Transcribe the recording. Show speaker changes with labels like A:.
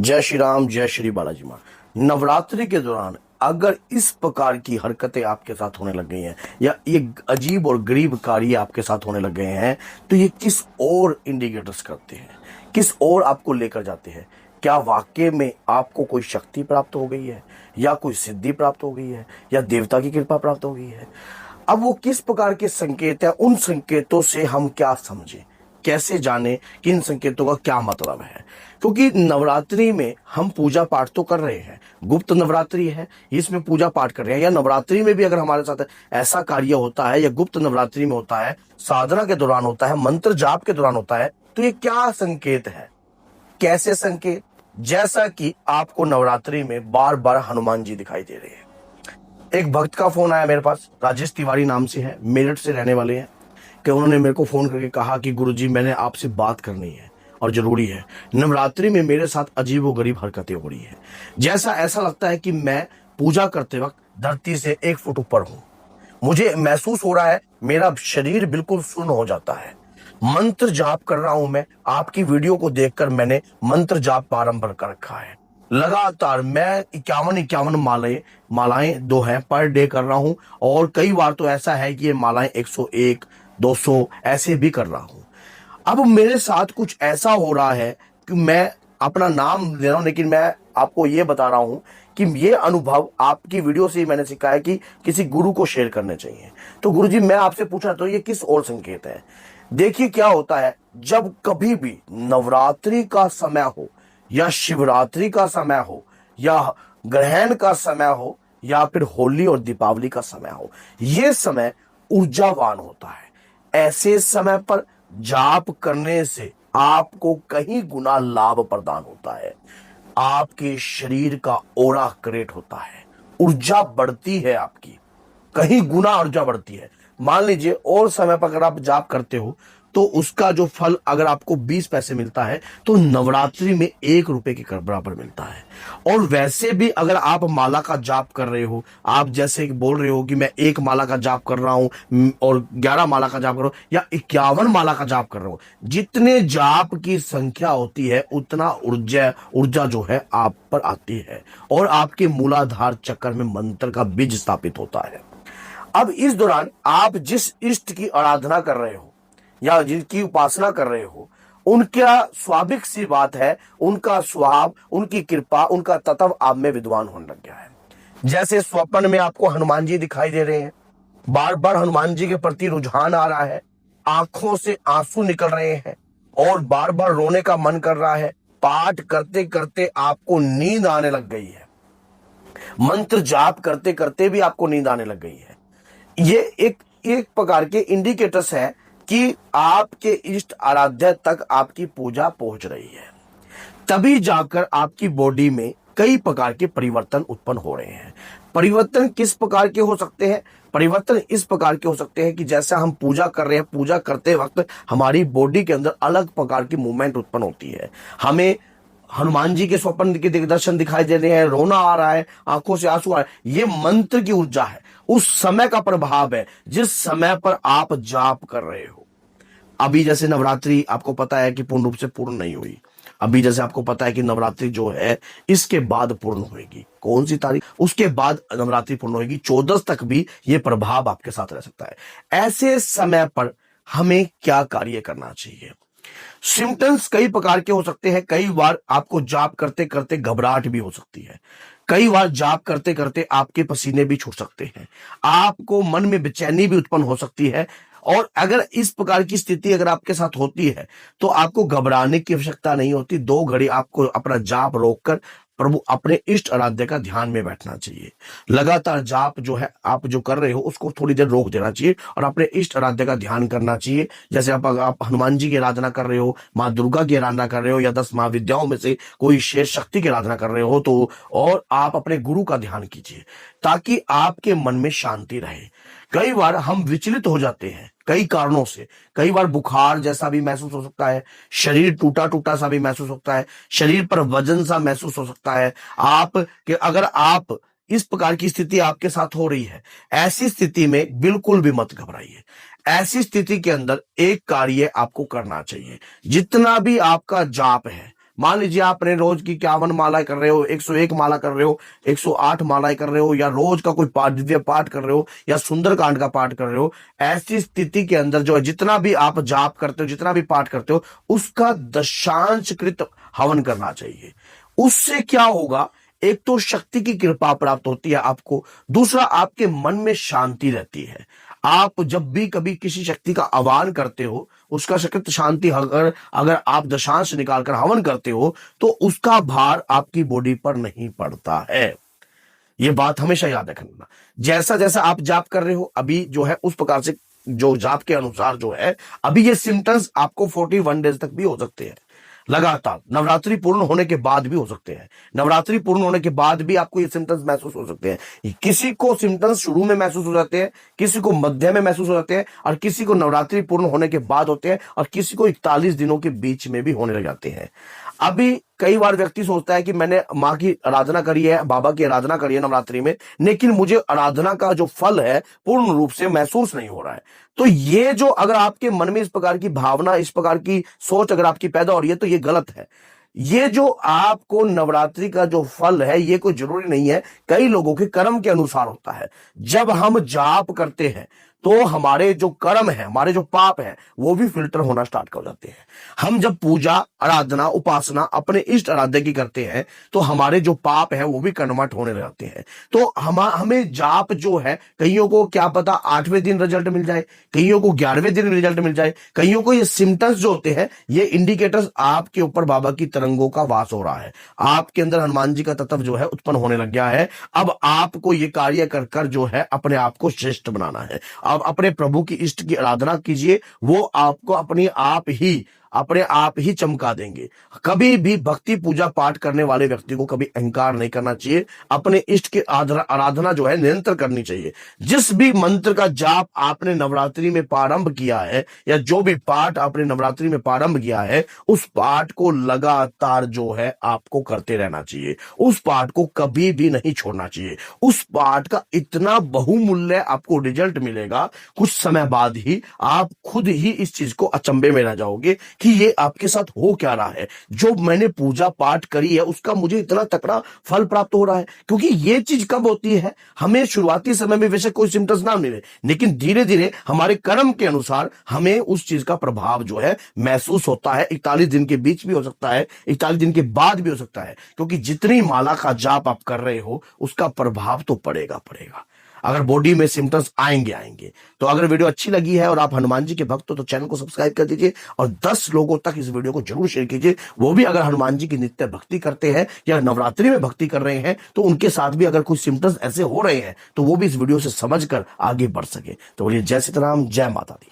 A: जय श्री राम, जय श्री बालाजी माँ। नवरात्रि के दौरान अगर इस प्रकार की हरकतें आपके साथ होने लग गई हैं या ये अजीब और गरीब कार्य आपके साथ होने लग गए हैं, तो ये किस और इंडिकेटर्स करते हैं, किस और आपको लेकर जाते हैं? क्या वाकई में आपको कोई शक्ति प्राप्त हो गई है, या कोई सिद्धि प्राप्त हो गई है, या देवता की कृपा प्राप्त हो गई है? अब वो किस प्रकार के संकेत है, उन संकेतों से हम क्या समझें, कैसे जाने कि इन संकेतों का क्या मतलब है? क्योंकि नवरात्रि में हम पूजा पाठ तो कर रहे हैं, गुप्त नवरात्रि है, इसमें पूजा पाठ कर रहे हैं, या नवरात्रि में भी अगर हमारे साथ ऐसा कार्य होता है, या गुप्त नवरात्रि में होता है, साधना के दौरान होता है, मंत्र जाप के दौरान होता है, तो ये क्या संकेत है, कैसे संकेत? जैसा कि आपको नवरात्रि में बार बार हनुमान जी दिखाई दे रहे हैं। एक भक्त का फोन आया मेरे पास, राजेश तिवारी नाम से है, मेरठ से रहने वाले हैं, कि उन्होंने मेरे को फोन करके कहा कि गुरुजी मैंने आपसे बात करनी है और जरूरी है। नवरात्रि में मेरे साथ अजीब व गरीब हरकतें हो रही है। जैसा ऐसा लगता है कि मैं पूजा करते वक्त धरती से 1 फुट ऊपर हूं। मुझे महसूस हो रहा है मेरा शरीर बिल्कुल सुन्न हो जाता है। मंत्र जाप कर रहा हूं मैं, आपकी वीडियो को देखकर मैंने मंत्र जाप आरंभ कर रखा है। लगातार मैं 51 मालाएं दो है पर डे कर रहा हूं, और कई बार तो ऐसा है कि ये मालाएं 101 200 ऐसे भी कर रहा हूं। अब मेरे साथ कुछ ऐसा हो रहा है कि मैं अपना नाम ले रहा हूं, लेकिन मैं आपको ये बता रहा हूं कि ये अनुभव आपकी वीडियो से ही मैंने सीखा है कि किसी गुरु को शेयर करने चाहिए। तो गुरुजी मैं आपसे पूछा तो ये किस और संकेत है? देखिए क्या होता है, जब कभी भी नवरात्रि का समय हो, या शिवरात्रि का समय हो, या ग्रहण का समय हो, या फिर होली और दीपावली का समय हो, यह समय ऊर्जावान होता है। ऐसे समय पर जाप करने से आपको कहीं गुना लाभ प्रदान होता है। आपके शरीर का ओरा क्रिएट होता है, ऊर्जा बढ़ती है, आपकी कहीं गुना ऊर्जा बढ़ती है। मान लीजिए और समय पर अगर आप जाप करते हो तो उसका जो फल अगर आपको 20 पैसे मिलता है, तो नवरात्रि में 1 रुपए के बराबर मिलता है। और वैसे भी अगर आप माला का जाप कर रहे हो, आप जैसे बोल रहे हो कि मैं 1 माला का जाप कर रहा हूं और 11 माला का जाप कर रहा हूं, या 51 माला का जाप कर रहा हूं, जितने जाप की संख्या होती है उतना ऊर्जा जो है आप पर आती है, और आपके मूलाधार चक्र में मंत्र का बीज स्थापित होता है। अब इस दौरान आप जिस इष्ट की आराधना कर रहे हो या जिनकी उपासना कर रहे हो, उनका स्वाभाविक सी बात है, उनका स्वभाव, उनकी कृपा, उनका तत्व आप में विद्वान होने लग गया है। जैसे स्वप्न में आपको हनुमान जी दिखाई दे रहे हैं, बार बार हनुमान जी के प्रति रुझान आ रहा है, आंखों से आंसू निकल रहे हैं, और बार बार रोने का मन कर रहा है। पाठ करते करते आपको नींद आने लग गई है, मंत्र जाप करते करते भी आपको नींद आने लग गई है। ये एक प्रकार के इंडिकेटर्स है कि आपके इष्ट आराध्य तक आपकी पूजा पहुंच रही है। तभी जाकर आपकी बॉडी में कई प्रकार के परिवर्तन उत्पन्न हो रहे हैं। परिवर्तन किस प्रकार के हो सकते हैं? परिवर्तन इस प्रकार के हो सकते हैं कि जैसा हम पूजा कर रहे हैं, पूजा करते वक्त हमारी बॉडी के अंदर अलग प्रकार की मूवमेंट उत्पन्न होती है। हमें हनुमान जी के स्वप्न के दर्शन दिखाई दे रहे हैं, रोना आ रहा है, आंखों से आंसू आ रहे हैं, ये मंत्र की ऊर्जा है, उस समय का प्रभाव है जिस समय पर आप जाप कर रहे हो। अभी जैसे नवरात्रि आपको पता है कि पूर्ण रूप से पूर्ण नहीं हुई, अभी जैसे आपको पता है कि नवरात्रि जो है इसके बाद पूर्ण होगी, कौन सी तारीख, उसके बाद नवरात्रि पूर्ण होगी, 14 तक भी ये प्रभाव आपके साथ रह सकता है। ऐसे समय पर हमें क्या कार्य करना चाहिए? सिम्टम्स कई प्रकार के हो सकते हैं। कई बार आपको जाप करते करते घबराहट भी हो सकती है, कई बार जाप करते करते आपके पसीने भी छूट सकते हैं, आपको मन में बेचैनी भी उत्पन्न हो सकती है। और अगर इस प्रकार की स्थिति अगर आपके साथ होती है तो आपको घबराने की आवश्यकता नहीं होती। 2 घड़ी आपको अपना जाप रोककर प्रभु अपने इष्ट आराध्य का ध्यान में बैठना चाहिए। लगातार जाप जो है आप जो कर रहे हो उसको थोड़ी देर रोक देना चाहिए और अपने इष्ट आराध्य का ध्यान करना चाहिए। जैसे आप हनुमान जी की आराधना कर रहे हो, माँ दुर्गा की आराधना कर रहे हो, या 10 महाविद्याओं में से कोई शेष शक्ति की आराधना कर रहे हो, तो और आप अपने गुरु का ध्यान कीजिए ताकि आपके मन में शांति रहे। कई बार हम विचलित हो जाते हैं कई कारणों से। कई बार बुखार जैसा भी महसूस हो सकता है, शरीर टूटा टूटा सा भी महसूस होता है, शरीर पर वजन सा महसूस हो सकता है। अगर आप इस प्रकार की स्थिति आपके साथ हो रही है, ऐसी स्थिति में बिल्कुल भी मत घबराइए। ऐसी स्थिति के अंदर एक कार्य आपको करना चाहिए। जितना भी आपका जाप है, मान लीजिए आपने रोज की 51 माला कर रहे हो, 101 माला कर रहे हो, 108 मालाएं कर रहे हो, या रोज का कोई दिव्य पाठ कर रहे हो, या सुंदरकांड का पाठ कर रहे हो। ऐसी स्थिति के अंदर जो है जितना भी आप जाप करते हो, जितना भी पाठ करते हो, उसका दशांशकृत हवन करना चाहिए। उससे क्या होगा, एक तो शक्ति की कृपा प्राप्त होती है आपको, दूसरा आपके मन में शांति रहती है। आप जब भी कभी किसी शक्ति का आह्वान करते हो, उसका शक्ति शांति अगर अगर आप दशांश निकालकर हवन करते हो, तो उसका भार आपकी बॉडी पर नहीं पड़ता है। ये बात हमेशा याद रखना। जैसा जैसा आप जाप कर रहे हो अभी जो है, उस प्रकार से जो जाप के अनुसार जो है, अभी ये सिम्टम्स आपको 41 डेज तक भी हो सकते हैं, लगातार नवरात्रि पूर्ण होने के बाद भी हो सकते हैं। नवरात्रि पूर्ण होने के बाद भी आपको ये सिम्टम्स महसूस हो सकते हैं। किसी को सिम्टम्स शुरू में महसूस हो जाते हैं, किसी को मध्य में महसूस हो जाते हैं, और किसी को नवरात्रि पूर्ण होने के बाद होते हैं, और किसी को 41 दिनों के बीच में भी होने लग जाते हैं। अभी कई बार व्यक्ति सोचता है कि मैंने माँ की आराधना करी है, बाबा की आराधना करी है नवरात्रि में, लेकिन मुझे आराधना का जो फल है पूर्ण रूप से महसूस नहीं हो रहा है। तो ये जो अगर आपके मन में इस प्रकार की भावना, इस प्रकार की सोच अगर आपकी पैदा हो रही है, तो ये गलत है। ये जो आपको नवरात्रि का जो फल है, ये कोई जरूरी नहीं है, कई लोगों के कर्म के अनुसार होता है। जब हम जाप करते हैं तो हमारे जो कर्म है, हमारे जो पाप है, वो भी फिल्टर होना स्टार्ट कर जाते हैं। हम जब पूजा, आराधना, उपासना अपने इष्ट आराध्य की करते हैं, तो हमारे जो पाप है वो भी कन्वर्ट होने लगते हैं। तो हमें जाप जो है, कईयों को क्या पता 8वें दिन रिजल्ट मिल जाए, कईयों को 11वें दिन रिजल्ट मिल जाए, कईयों को ये सिम्टम्स जो होते हैं, ये इंडिकेटर्स आपके ऊपर बाबा की तरंगों का वास हो रहा है। आपके अंदर हनुमान जी का तत्व जो है उत्पन्न होने लग गया है। अब आपको ये कार्य कर कर जो है अपने आप को श्रेष्ठ बनाना है। आप अपने प्रभु की इष्ट की आराधना कीजिए, वो आपको अपने आप ही चमका देंगे। कभी भी भक्ति पूजा पाठ करने वाले व्यक्ति को कभी अहंकार नहीं करना चाहिए, अपने इष्ट की आराधना जो है निरंतर करनी चाहिए। जिस भी मंत्र का जाप आपने नवरात्रि में प्रारंभ किया है, या जो भी पाठ आपने नवरात्रि में प्रारंभ किया है, उस पाठ को लगातार जो है आपको करते रहना चाहिए। उस पाठ को कभी भी नहीं छोड़ना चाहिए। उस पाठ का इतना बहुमूल्य आपको रिजल्ट मिलेगा, कुछ समय बाद ही आप खुद ही इस चीज को अचंभे में रह जाओगे कि ये आपके साथ हो क्या रहा है। जो मैंने पूजा पाठ करी है उसका मुझे इतना तकड़ा फल प्राप्त हो रहा है। क्योंकि ये चीज कब होती है, हमें शुरुआती समय में वैसे कोई सिम्टम्स ना मिले, लेकिन धीरे धीरे हमारे कर्म के अनुसार हमें उस चीज का प्रभाव जो है महसूस होता है। 41 दिन के बीच भी हो सकता है, 41 दिन के बाद भी हो सकता है, क्योंकि जितनी माला का जाप आप कर रहे हो उसका प्रभाव तो पड़ेगा। अगर बॉडी में सिम्टम्स आएंगे। तो अगर वीडियो अच्छी लगी है और आप हनुमान जी के भक्त हो तो चैनल को सब्सक्राइब कर दीजिए, और 10 लोगों तक इस वीडियो को जरूर शेयर कीजिए। वो भी अगर हनुमान जी की नित्य भक्ति करते हैं या नवरात्रि में भक्ति कर रहे हैं, तो उनके साथ भी अगर कुछ सिम्टम्स ऐसे हो रहे हैं तो वो भी इस वीडियो से समझकर आगे बढ़ सके। तो बोलिए जय सीताराम, जय माता दी।